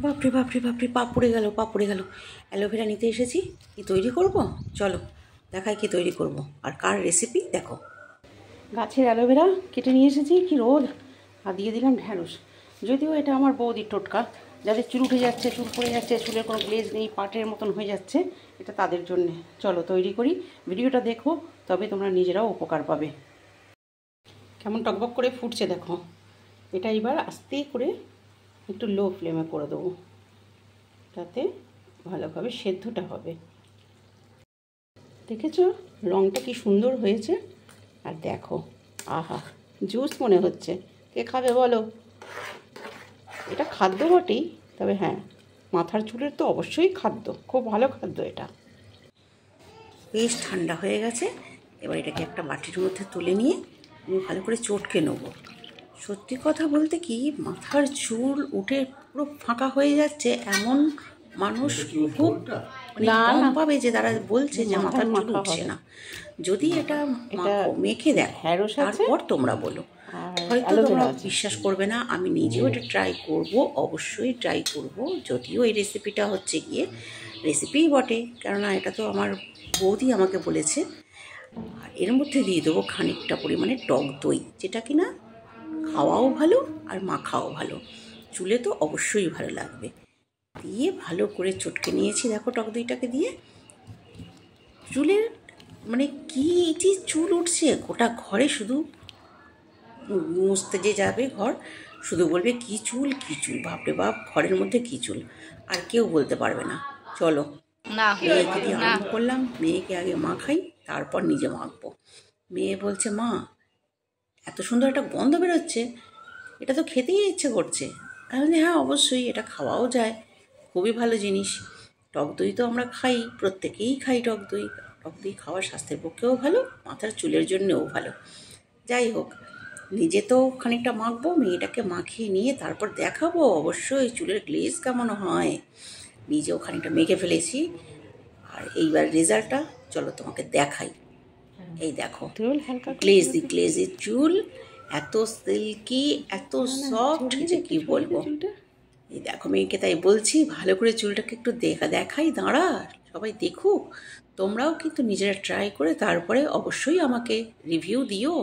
বাপরে বাপরে বাপরে, পা পড়ে গেল, পা পড়ে গেল। অ্যালোভেরা নিতে এসেছি, কি তৈরি করব চলো দেখাই কি তৈরি করব আর কার রেসিপি দেখো। গাছের অ্যালোভেরা কেটে নিয়ে এসেছি, কি রোদ, আর দিয়ে দিলাম ঢ্যাঁড়স। যদিও এটা আমার বৌদির টোটকা, যাদের চুল উঠে যাচ্ছে, চুল পড়ে যাচ্ছে, চুলের কোনো গ্লেজ নেই, পাটের মতন হয়ে যাচ্ছে, এটা তাদের জন্যে। চলো তৈরি করি, ভিডিওটা দেখো, তবে তোমরা নিজেরাও উপকার পাবে। কেমন টকবক করে ফুটছে দেখো। এটা এবার আস্তে করে একটু লো ফ্লেমে করে দেবো, তাতে ভালোভাবে সেদ্ধটা হবে। দেখেছো রঙটা কি সুন্দর হয়েছে, আর দেখো আহা জুস মনে হচ্ছে। কে খাবে বলো? এটা খাদ্য বটেই, তবে হ্যাঁ মাথার চুলের তো অবশ্যই খাদ্য, খুব ভালো খাদ্য এটা। বেশ ঠান্ডা হয়ে গেছে, এবার এটাকে একটা বাটির মধ্যে তুলে নিয়ে আমি ভালো করে চটকে নেব। সত্যি কথা বলতে কি, মাথার চুল উঠে পুরো ফাঁকা হয়ে যাচ্ছে এমন মানুষ খুব কম পাবে যে তারা বলছে যে মাথার চুল উঠছে না। যদি এটা মেখে দেখো তারপর তোমরা বলো, হয়তো তোমরা বিশ্বাস করবে না। আমি নিজেও এটা ট্রাই করব, অবশ্যই ট্রাই করব। যদিও এই রেসিপিটা হচ্ছে গিয়ে রেসিপিই বটে, কেননা এটা তো আমার বৌদি আমাকে বলেছে। আর এর মধ্যে দিয়ে দেবো খানিকটা পরিমাণে টক দই, যেটা কিনা খাওয়াও ভালো আর মাখাও ভালো, চুলে তো অবশ্যই ভালো লাগবে। দিয়ে ভালো করে চটকে নিয়েছি দেখো টক দইটাকে দিয়ে। চুলের মানে কি যে চুল উঠছে, গোটা ঘরে শুধু মুছতে যে যাবে ঘর, শুধু বলবে কি চুল কি চুল, বাপরে বাপ ঘরের মধ্যে কি চুল, আর কেউ বলতে পারবে না। চলো মেয়েকে দিয়ে আরম্ভ করলাম, মেয়েকে আগে মাখাই তারপর নিজে মাখবো। মেয়ে বলছে মা এত সুন্দর একটা গন্ধ বেরোচ্ছে, এটা তো খেতেই ইচ্ছে করছে। আমি বলি হ্যাঁ অবশ্যই, এটা খাওয়াও যায়, খুবই ভালো জিনিস। টক দই তো আমরা খাই, প্রত্যেকেই খাই টক দই। টক দই খাওয়া স্বাস্থ্যের পক্ষেও ভালো, মাথার চুলের জন্যও ভালো। যাই হোক, নিজে তো খানিকটা মাখবো, মেয়েটাকে মাখিয়ে নিয়ে তারপর দেখাবো অবশ্যই চুলের গ্লেজ কেমন হয়। নিজেও খানিকটা মেখে ফেলেছি, আর এইবার রেজাল্টটা চলো তোমাকে দেখাই। এই দেখো গ্লেজি চুল, এত সিল্কি, এত সফট যে কি বলবো। এই দেখো মেয়েকে তাই বলছি ভালো করে চুলটাকে একটু দেখাই, দাঁড়া সবাই দেখুক। তোমরাও কিন্তু নিজেরা ট্রাই করে তারপরে অবশ্যই আমাকে রিভিউ দিও।